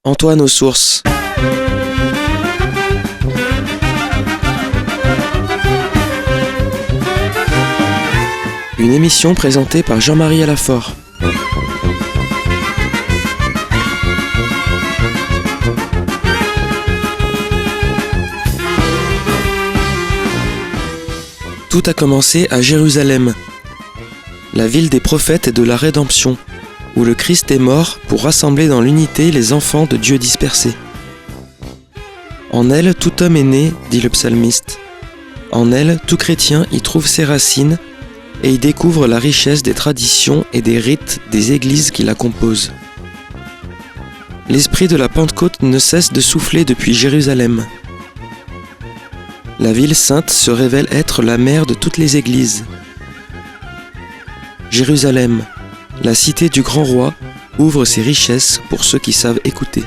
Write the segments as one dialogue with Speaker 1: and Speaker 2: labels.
Speaker 1: Antoine aux sources. Une émission présentée par Jean-Marie Alafort. Tout a commencé à Jérusalem, la ville des prophètes et de la rédemption, où le Christ est mort pour rassembler dans l'unité les enfants de Dieu dispersés. En elle, tout homme est né, dit le psalmiste. En elle, tout chrétien y trouve ses racines et y découvre la richesse des traditions et des rites des églises qui la composent. L'esprit de la Pentecôte ne cesse de souffler depuis Jérusalem. La ville sainte se révèle être la mère de toutes les églises. Jérusalem, la cité du grand roi, ouvre ses richesses pour ceux qui savent écouter.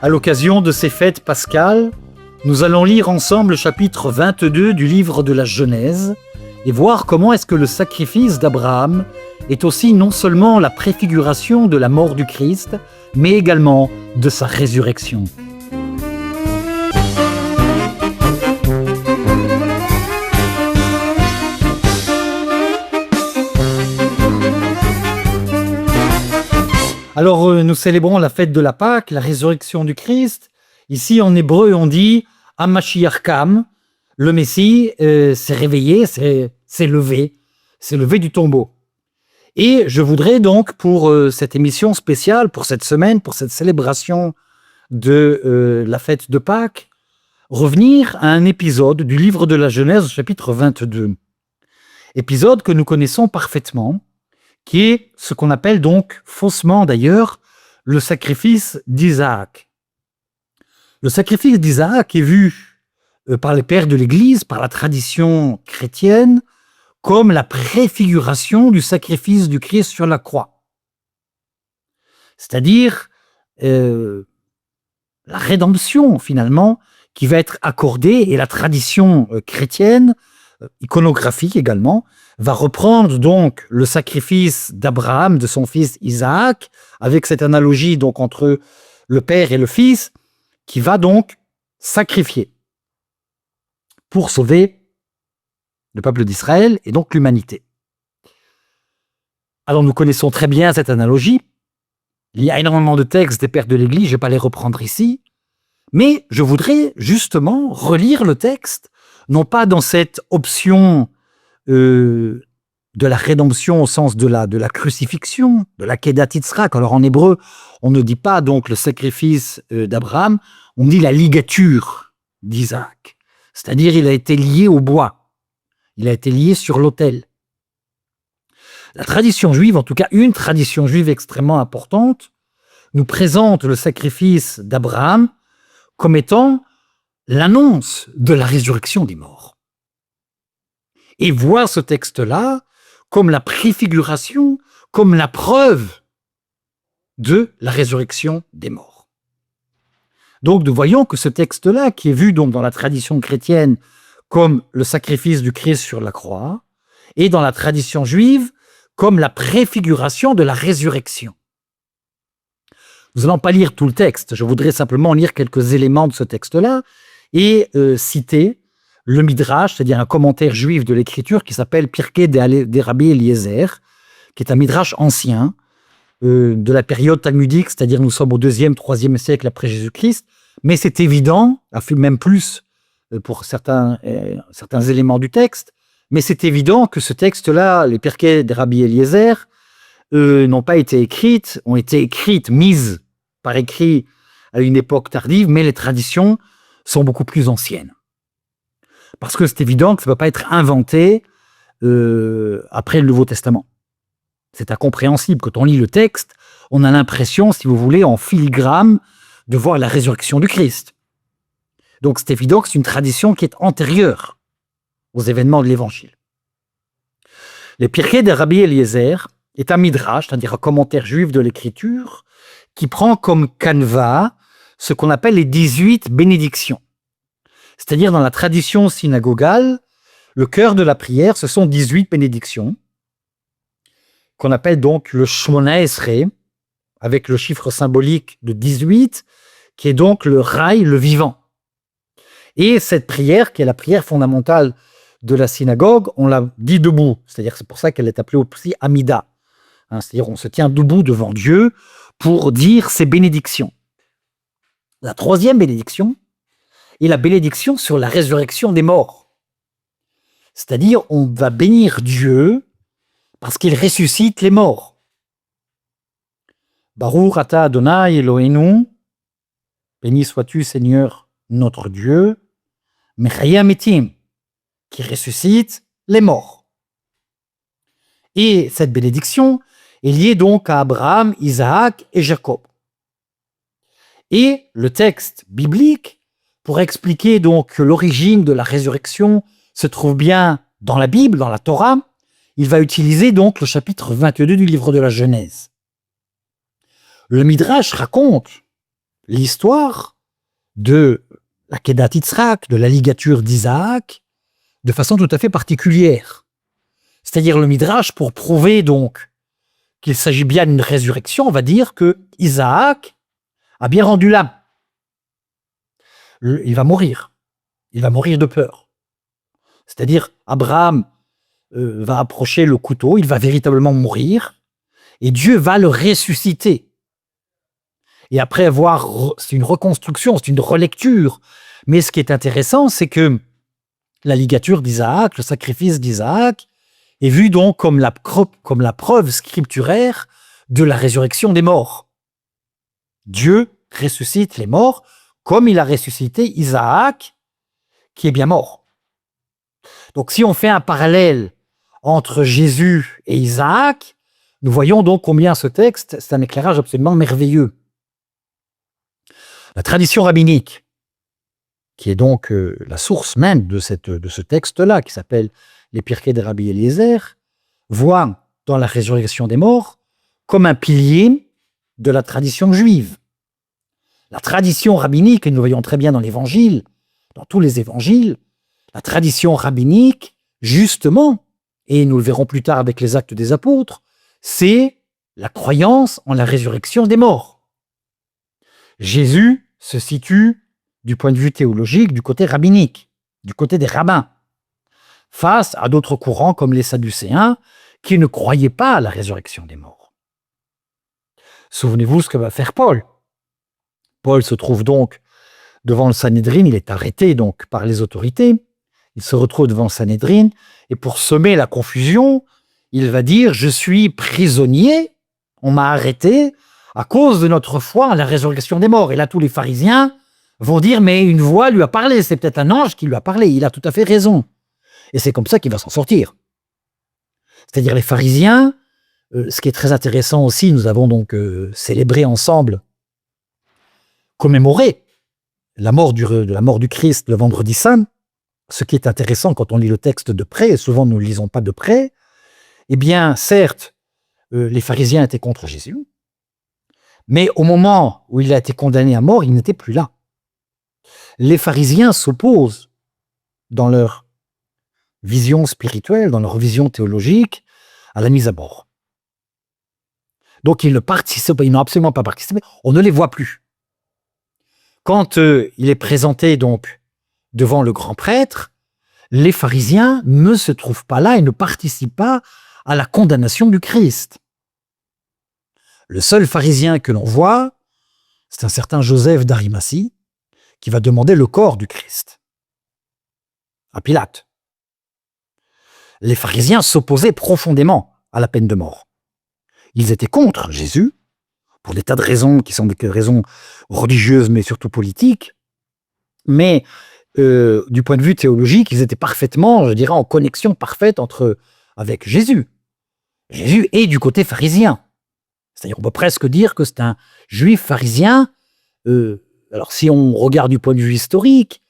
Speaker 2: À l'occasion de ces fêtes pascales, nous allons lire ensemble le chapitre 22 du livre de la Genèse et voir comment est-ce que le sacrifice d'Abraham est aussi non seulement la préfiguration de la mort du Christ, mais également de sa résurrection. Alors, nous célébrons la fête de la Pâque, la résurrection du Christ. Ici, en hébreu, on dit « Hamashiach Kam », le Messie s'est réveillé, s'est levé du tombeau. Et je voudrais donc, pour cette émission spéciale, pour cette semaine, pour cette célébration de la fête de Pâques, revenir à un épisode du livre de la Genèse, chapitre 22. Épisode que nous connaissons parfaitement, qui est ce qu'on appelle donc, faussement d'ailleurs, le sacrifice d'Isaac. Le sacrifice d'Isaac est vu par les pères de l'Église, par la tradition chrétienne, comme la préfiguration du sacrifice du Christ sur la croix. C'est-à-dire la rédemption, finalement, qui va être accordée, et la tradition chrétienne, iconographique également, va reprendre donc le sacrifice d'Abraham, de son fils Isaac, avec cette analogie donc entre le père et le fils, qui va donc sacrifier pour sauver le peuple d'Israël et donc l'humanité. Alors nous connaissons très bien cette analogie. Il y a énormément de textes des pères de l'Église, je ne vais pas les reprendre ici, mais je voudrais justement relire le texte, non pas dans cette option de la rédemption au sens de la crucifixion, de la Kedat Yitzhak. Alors en hébreu, on ne dit pas donc le sacrifice d'Abraham, on dit la ligature d'Isaac. C'est-à-dire il a été lié au bois, il a été lié sur l'autel. La tradition juive, en tout cas une tradition juive extrêmement importante, nous présente le sacrifice d'Abraham comme étant l'annonce de la résurrection des morts. Et voit ce texte-là comme la préfiguration, comme la preuve de la résurrection des morts. Donc nous voyons que ce texte-là, qui est vu donc dans la tradition chrétienne comme le sacrifice du Christ sur la croix, et dans la tradition juive comme la préfiguration de la résurrection. Nous n'allons pas lire tout le texte, je voudrais simplement lire quelques éléments de ce texte-là et citer le Midrash, c'est-à-dire un commentaire juif de l'écriture qui s'appelle Pirkei de Rabbi Eliezer, qui est un Midrash ancien de la période talmudique, c'est-à-dire nous sommes au 2e, 3e siècle après Jésus-Christ, mais c'est évident, même plus pour certains éléments du texte, mais c'est évident que ce texte-là, les Pirkei de Rabbi Eliezer, n'ont pas été écrites, ont été écrites, mises par écrit à une époque tardive, mais les traditions sont beaucoup plus anciennes. Parce que c'est évident que ça ne peut pas être inventé après le Nouveau Testament. C'est incompréhensible. Quand on lit le texte, on a l'impression, si vous voulez, en filigrane, de voir la résurrection du Christ. Donc c'est évident que c'est une tradition qui est antérieure aux événements de l'Évangile. Les Pirkei de Rabbi Eliezer est un midrash, c'est-à-dire un commentaire juif de l'écriture, qui prend comme canevas ce qu'on appelle les 18 bénédictions. C'est-à-dire dans la tradition synagogale, le cœur de la prière, ce sont 18 bénédictions, qu'on appelle donc le Shmona Esrei, avec le chiffre symbolique de 18, qui est donc le raï, le vivant. Et cette prière, qui est la prière fondamentale de la synagogue, on la dit debout. C'est-à-dire, c'est pour ça qu'elle est appelée aussi Amida. C'est-à-dire, on se tient debout devant Dieu pour dire ses bénédictions. La troisième bénédiction est la bénédiction sur la résurrection des morts. C'est-à-dire, on va bénir Dieu parce qu'il ressuscite les morts. Baruch ata Adonai Eloheinu, béni sois-tu Seigneur notre Dieu, Mechaya Metim, qui ressuscite les morts. Et cette bénédiction est liée donc à Abraham, Isaac et Jacob. Et le texte biblique, pour expliquer donc que l'origine de la résurrection se trouve bien dans la Bible, dans la Torah, il va utiliser donc le chapitre 22 du livre de la Genèse. Le Midrash raconte l'histoire de la Kedat Yitzhak, de la ligature d'Isaac, de façon tout à fait particulière. C'est-à-dire le Midrash, pour prouver donc qu'il s'agit bien d'une résurrection, on va dire que Isaac a bien rendu l'âme. Il va mourir. Il va mourir de peur. C'est-à-dire, Abraham va approcher le couteau, il va véritablement mourir, et Dieu va le ressusciter. Et après avoir, c'est une reconstruction, c'est une relecture. Mais ce qui est intéressant, c'est que la ligature d'Isaac, le sacrifice d'Isaac, est vu donc comme la preuve scripturaire de la résurrection des morts. Dieu ressuscite les morts comme il a ressuscité Isaac, qui est bien mort. Donc si on fait un parallèle entre Jésus et Isaac, nous voyons donc combien ce texte, c'est un éclairage absolument merveilleux. La tradition rabbinique, qui est donc la source même de ce texte-là, qui s'appelle les Pirkei de Rabbi Eliezer, voit dans la résurrection des morts comme un pilier de la tradition juive. La tradition rabbinique, et nous le voyons très bien dans l'Évangile, dans tous les évangiles, la tradition rabbinique, justement, et nous le verrons plus tard avec les actes des apôtres, c'est la croyance en la résurrection des morts. Jésus se situe, du point de vue théologique, du côté rabbinique, du côté des rabbins, face à d'autres courants comme les Sadducéens, qui ne croyaient pas à la résurrection des morts. Souvenez-vous ce que va faire Paul. Paul se trouve donc devant le Sanhédrin, il est arrêté donc par les autorités, il se retrouve devant le Sanhédrin, et pour semer la confusion, il va dire « Je suis prisonnier, on m'a arrêté à cause de notre foi à la résurrection des morts. » Et là, tous les pharisiens vont dire « Mais une voix lui a parlé, c'est peut-être un ange qui lui a parlé, il a tout à fait raison. » Et c'est comme ça qu'il va s'en sortir. C'est-à-dire les pharisiens, ce qui est très intéressant aussi, nous avons donc célébré ensemble, commémoré la mort du Christ le vendredi saint. Ce qui est intéressant quand on lit le texte de près, et souvent nous ne le lisons pas de près, eh bien, certes, les pharisiens étaient contre Jésus, mais au moment où il a été condamné à mort, il n'était plus là. Les pharisiens s'opposent dans leur vision spirituelle, dans leur vision théologique, à la mise à mort. Donc ils n'ont absolument pas participé, on ne les voit plus. Quand il est présenté donc devant le grand prêtre, les pharisiens ne se trouvent pas là et ne participent pas à la condamnation du Christ. Le seul pharisien que l'on voit, c'est un certain Joseph d'Arimathie, qui va demander le corps du Christ à Pilate. Les pharisiens s'opposaient profondément à la peine de mort. Ils étaient contre Jésus, pour des tas de raisons qui sont des raisons religieuses, mais surtout politiques. Mais du point de vue théologique, ils étaient parfaitement, je dirais, en connexion parfaite avec Jésus. Jésus est du côté pharisien. C'est-à-dire, on peut presque dire que c'est un juif pharisien, alors si on regarde du point de vue historique,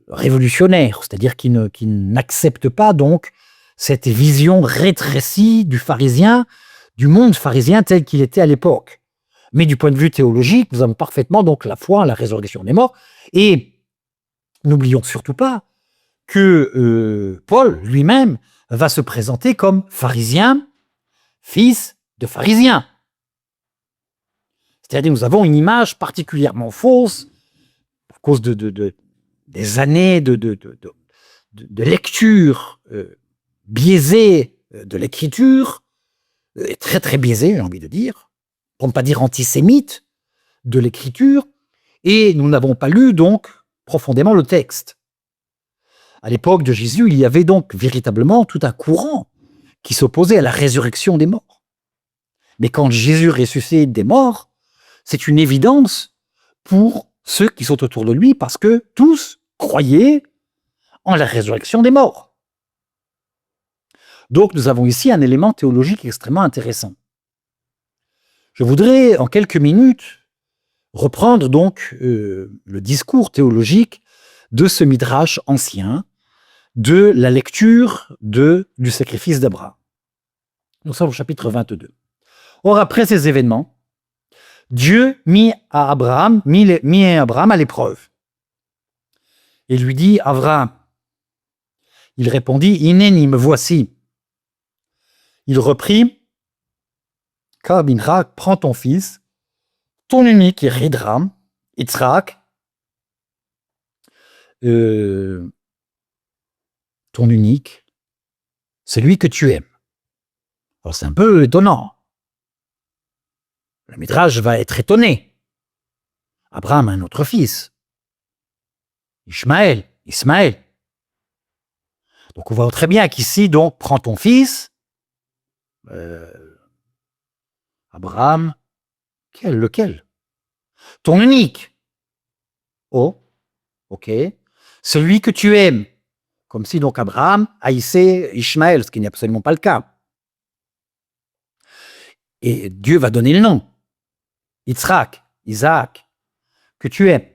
Speaker 2: révolutionnaire, c'est-à-dire qui n'accepte pas donc cette vision rétrécie du pharisien, du monde pharisien tel qu'il était à l'époque. Mais du point de vue théologique, nous avons parfaitement donc la foi à la résurrection des morts. Et n'oublions surtout pas que Paul lui-même va se présenter comme pharisien, fils de pharisien. C'est-à-dire nous avons une image particulièrement fausse à cause des années de lecture biaisée de l'écriture, très très biaisée, j'ai envie de dire, pour ne pas dire antisémite, de l'écriture, et nous n'avons pas lu donc profondément le texte. À l'époque de Jésus, il y avait donc véritablement tout un courant qui s'opposait à la résurrection des morts. Mais quand Jésus ressuscite des morts, c'est une évidence pour ceux qui sont autour de lui, parce que tous croyaient en la résurrection des morts. Donc nous avons ici un élément théologique extrêmement intéressant. Je voudrais en quelques minutes reprendre donc le discours théologique de ce midrash ancien, de la lecture du sacrifice d'Abraham. Nous sommes au chapitre 22. Or, après ces événements, Dieu mit Abraham à l'épreuve. Et lui dit, Abraham, il répondit, Hineni, me voici. Il reprit, Kabinrak, prends ton fils, ton unique Ridram, Yitzhak, ton unique, celui que tu aimes. Alors c'est un peu étonnant. Le Midrash va être étonné. Abraham a un autre fils, Ismaël. Donc on voit très bien qu'ici, donc, prends ton fils, Abraham, lequel? Ton unique. Oh, ok. Celui que tu aimes. Comme si donc Abraham haïssait Ishmaël, ce qui n'est absolument pas le cas. Et Dieu va donner le nom. Yitzhak, Isaac, que tu aimes.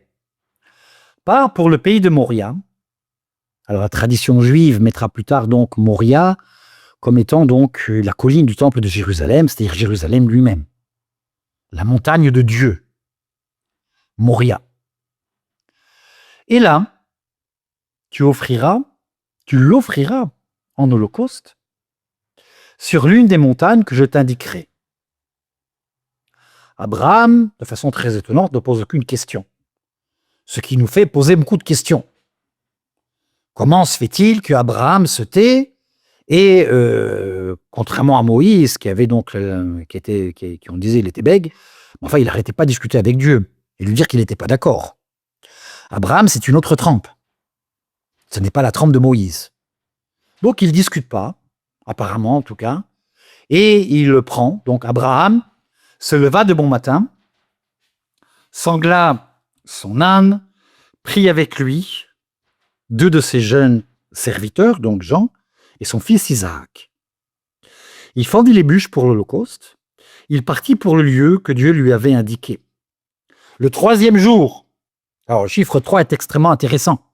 Speaker 2: Part pour le pays de Moria. Alors la tradition juive mettra plus tard donc Moria comme étant donc la colline du temple de Jérusalem, c'est-à-dire Jérusalem lui-même. La montagne de Dieu. Moria. Et là, tu l'offriras en holocauste sur l'une des montagnes que je t'indiquerai. Abraham, de façon très étonnante, ne pose aucune question. Ce qui nous fait poser beaucoup de questions. Comment se fait-il que Abraham se tait et, contrairement à Moïse, qui avait donc, qui on disait il était bègue, enfin il n'arrêtait pas de discuter avec Dieu et lui dire qu'il n'était pas d'accord. Abraham, c'est une autre trempe. Ce n'est pas la trempe de Moïse. Donc il ne discute pas, apparemment en tout cas, et il le prend. Donc Abraham se leva de bon matin, sangla son âne, prit avec lui 2 de ses jeunes serviteurs, donc Jean, et son fils Isaac. Il fendit les bûches pour l'holocauste. Il partit pour le lieu que Dieu lui avait indiqué. Le 3e jour, alors le chiffre 3 est extrêmement intéressant,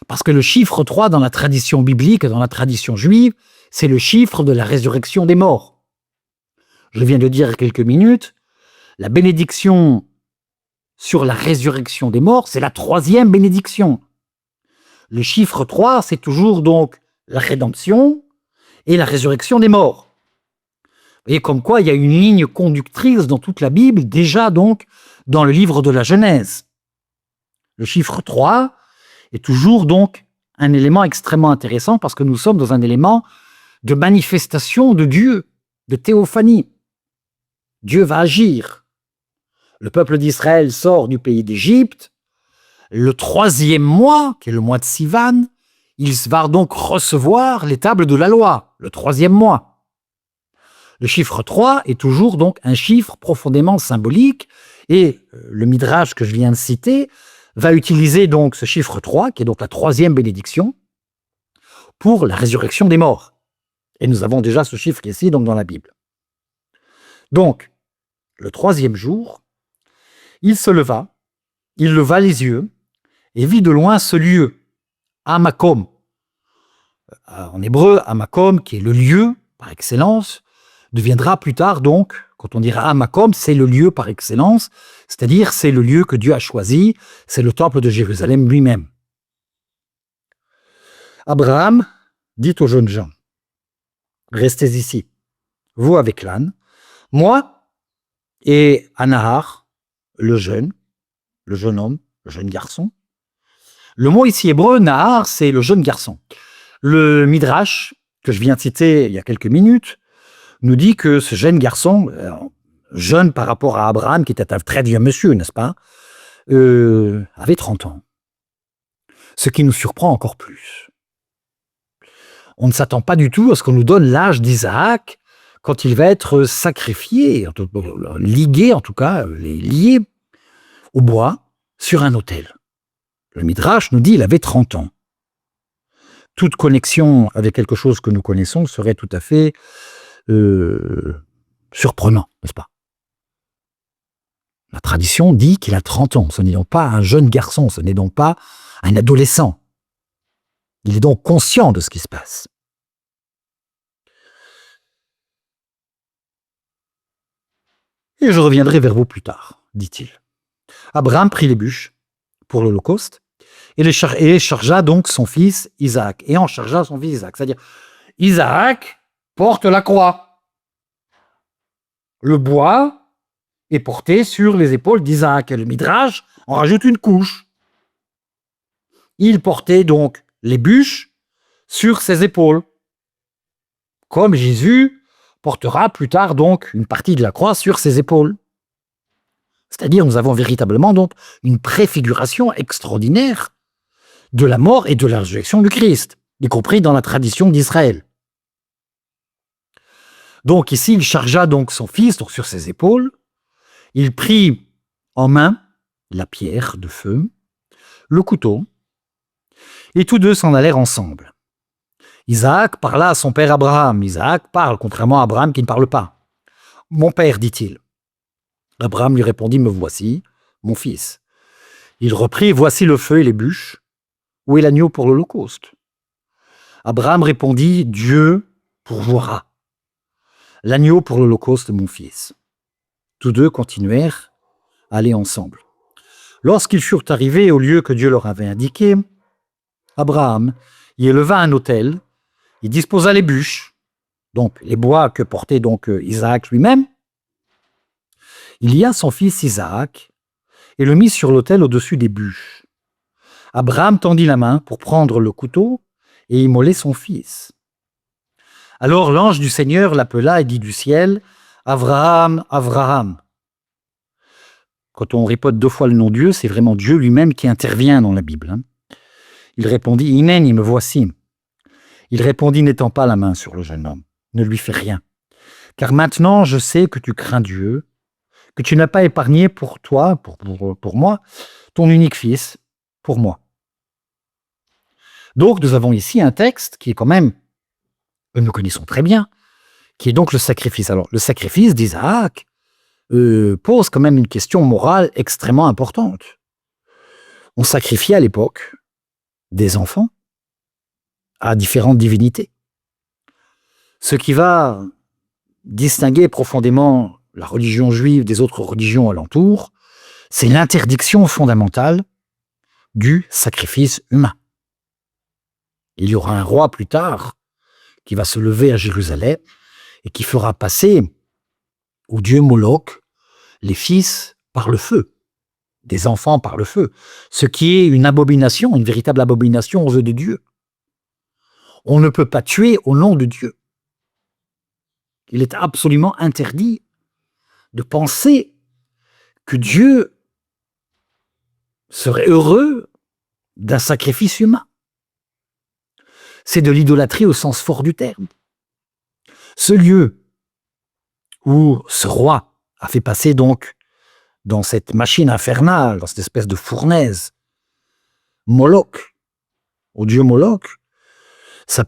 Speaker 2: parce que le chiffre 3 dans la tradition biblique, dans la tradition juive, c'est le chiffre de la résurrection des morts. Je viens de dire il y a quelques minutes, la bénédiction sur la résurrection des morts, c'est la 3e bénédiction. Le chiffre 3, c'est toujours donc la rédemption et la résurrection des morts. Vous voyez comme quoi il y a une ligne conductrice dans toute la Bible, déjà donc dans le livre de la Genèse. Le chiffre 3 est toujours donc un élément extrêmement intéressant parce que nous sommes dans un élément de manifestation de Dieu, de théophanie. Dieu va agir. Le peuple d'Israël sort du pays d'Égypte. Le 3e mois, qui est le mois de Sivan, il va donc recevoir les tables de la loi, le 3e mois. Le chiffre 3 est toujours donc un chiffre profondément symbolique et le Midrash que je viens de citer va utiliser donc ce chiffre 3, qui est donc la 3e bénédiction, pour la résurrection des morts. Et nous avons déjà ce chiffre ici donc dans la Bible. Donc, le 3e jour, il se leva, il leva les yeux et vit de loin ce lieu, Hamakom. En hébreu, Hamakom, qui est le lieu par excellence, deviendra plus tard donc, quand on dira Hamakom, c'est le lieu par excellence, c'est-à-dire c'est le lieu que Dieu a choisi, c'est le temple de Jérusalem lui-même. Abraham dit aux jeunes gens, restez ici, vous avec l'âne, moi et Anahar, le jeune homme, le jeune garçon. Le mot ici hébreu, Nahar, c'est le jeune garçon. Le Midrash, que je viens de citer il y a quelques minutes, nous dit que ce jeune garçon, jeune par rapport à Abraham, qui était un très vieux monsieur, n'est-ce pas, avait 30 ans. Ce qui nous surprend encore plus. On ne s'attend pas du tout à ce qu'on nous donne l'âge d'Isaac quand il va être sacrifié, ligué en tout cas, lié au bois sur un autel. Le Midrash nous dit qu'il avait 30 ans. Toute connexion avec quelque chose que nous connaissons serait tout à fait surprenant, n'est-ce pas? La tradition dit qu'il a 30 ans. Ce n'est donc pas un jeune garçon, ce n'est donc pas un adolescent. Il est donc conscient de ce qui se passe. Et je reviendrai vers vous plus tard, dit-il. Abraham prit les bûches pour l'Holocauste et chargea donc son fils Isaac. Et en chargea son fils Isaac. C'est-à-dire, Isaac porte la croix. Le bois est porté sur les épaules d'Isaac. Et le Midrash en rajoute une couche. Il portait donc les bûches sur ses épaules. Comme Jésus portera plus tard donc une partie de la croix sur ses épaules. C'est-à-dire, nous avons véritablement donc une préfiguration extraordinaire de la mort et de la résurrection du Christ, y compris dans la tradition d'Israël. Donc ici, il chargea donc son fils donc sur ses épaules, il prit en main la pierre de feu, le couteau, et tous deux s'en allèrent ensemble. Isaac parla à son père Abraham. Isaac parle, contrairement à Abraham qui ne parle pas. « Mon père, dit-il. » Abraham lui répondit, « Me voici, mon fils. » Il reprit, « Voici le feu et les bûches. Où est l'agneau pour l'Holocauste ?» Abraham répondit, « Dieu pourvoira. L'agneau pour l'Holocauste, mon fils. » Tous deux continuèrent à aller ensemble. Lorsqu'ils furent arrivés au lieu que Dieu leur avait indiqué, Abraham y éleva un autel, il disposa les bûches, donc les bois que portait donc Isaac lui-même. Il lia son fils Isaac et le mit sur l'autel au-dessus des bûches. Abraham tendit la main pour prendre le couteau et immoler son fils. Alors l'ange du Seigneur l'appela et dit du ciel, « Abraham, Abraham !» Quand on répète 2 fois le nom de Dieu, c'est vraiment Dieu lui-même qui intervient dans la Bible. Il répondit, « Hineni, me voici. » Il répondit, n'étends pas la main sur le jeune homme, ne lui fais rien. Car maintenant je sais que tu crains Dieu, que tu n'as pas épargné pour toi, pour moi, ton unique fils, pour moi. Donc nous avons ici un texte qui est quand même, que nous connaissons très bien, qui est donc le sacrifice. Alors le sacrifice d'Isaac pose quand même une question morale extrêmement importante. On sacrifiait à l'époque des enfants à différentes divinités. Ce qui va distinguer profondément la religion juive des autres religions alentour, c'est l'interdiction fondamentale du sacrifice humain. Il y aura un roi plus tard qui va se lever à Jérusalem et qui fera passer au dieu Moloch les fils par le feu, des enfants par le feu, ce qui est une abomination, une véritable abomination aux yeux de Dieu. On ne peut pas tuer au nom de Dieu. Il est absolument interdit de penser que Dieu serait heureux d'un sacrifice humain. C'est de l'idolâtrie au sens fort du terme. Ce lieu où ce roi a fait passer donc dans cette machine infernale, dans cette espèce de fournaise, Moloch, au dieu Moloch,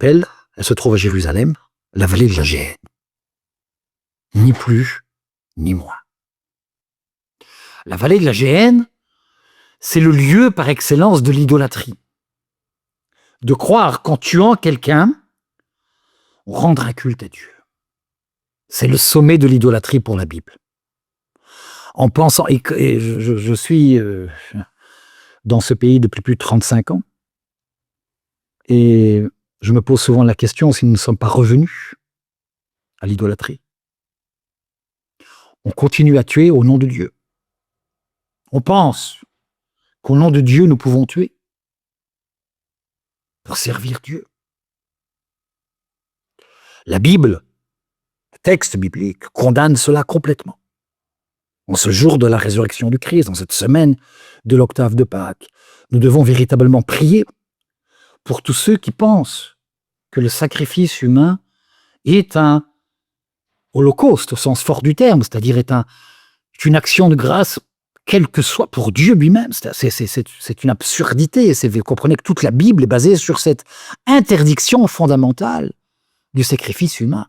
Speaker 2: elle se trouve à Jérusalem, la vallée de la Géhenne. Ni plus, ni moins. La vallée de la Géhenne, c'est le lieu par excellence de l'idolâtrie. De croire qu'en tuant quelqu'un, on rendra un culte à Dieu. C'est le sommet de l'idolâtrie pour la Bible. En pensant, et je suis dans ce pays depuis plus de 35 ans, et je me pose souvent la question si nous ne sommes pas revenus à l'idolâtrie. on continue à tuer au nom de Dieu. On pense qu'au nom de Dieu, nous pouvons tuer pour servir Dieu. La Bible, le texte biblique, condamne cela complètement. En ce jour de la résurrection du Christ, dans cette semaine de l'octave de Pâques, nous devons véritablement prier pour tous ceux qui pensent que le sacrifice humain est un holocauste au sens fort du terme, c'est-à-dire est une action de grâce, quelle que soit pour Dieu lui-même. C'est une absurdité. Vous comprenez que toute la Bible est basée sur cette interdiction fondamentale du sacrifice humain.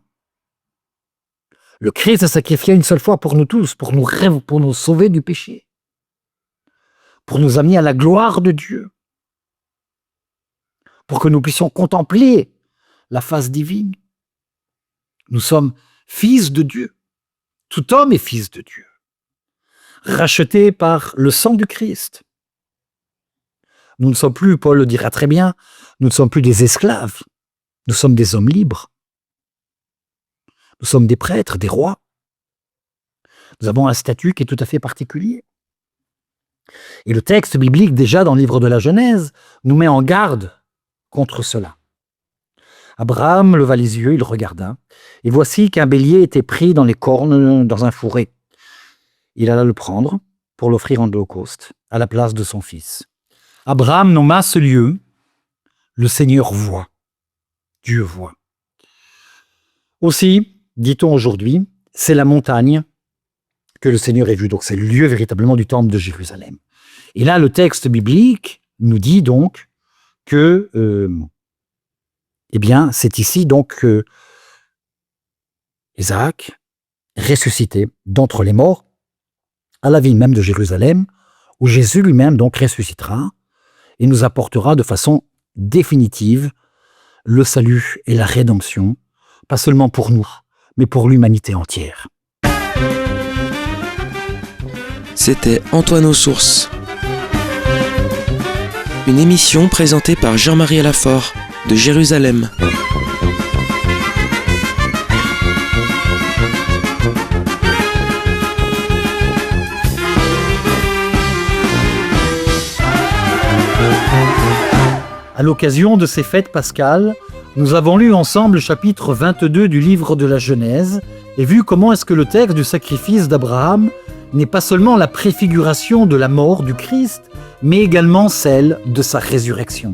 Speaker 2: Le Christ a sacrifié une seule fois pour nous tous, pour nous sauver du péché, pour nous amener à la gloire de Dieu, pour que nous puissions contempler la face divine. Nous sommes fils de Dieu. Tout homme est fils de Dieu, racheté par le sang du Christ. Nous ne sommes plus, Paul le dira très bien, nous ne sommes plus des esclaves, nous sommes des hommes libres. Nous sommes des prêtres, des rois. Nous avons un statut qui est tout à fait particulier. Et le texte biblique, déjà dans le livre de la Genèse, nous met en garde contre cela. Abraham leva les yeux, il regarda, et voici qu'un bélier était pris dans les cornes dans un fourré. Il alla le prendre pour l'offrir en holocauste, à la place de son fils. Abraham nomma ce lieu « Le Seigneur voit ». Dieu voit. Aussi, dit-on aujourd'hui, c'est la montagne que le Seigneur ait vue. Donc c'est le lieu véritablement du temple de Jérusalem. Et là, le texte biblique nous dit donc que, c'est ici donc que Isaac, ressuscité d'entre les morts, à la ville même de Jérusalem, où Jésus lui-même donc ressuscitera et nous apportera de façon définitive le salut et la rédemption, pas seulement pour nous, mais pour l'humanité entière.
Speaker 1: C'était Antoine aux Sources. Une émission présentée par Jean-Marie Alafort de Jérusalem.
Speaker 2: À l'occasion de ces fêtes pascales, nous avons lu ensemble le chapitre 22 du livre de la Genèse et vu comment est-ce que le texte du sacrifice d'Abraham n'est pas seulement la préfiguration de la mort du Christ, mais également celle de sa résurrection.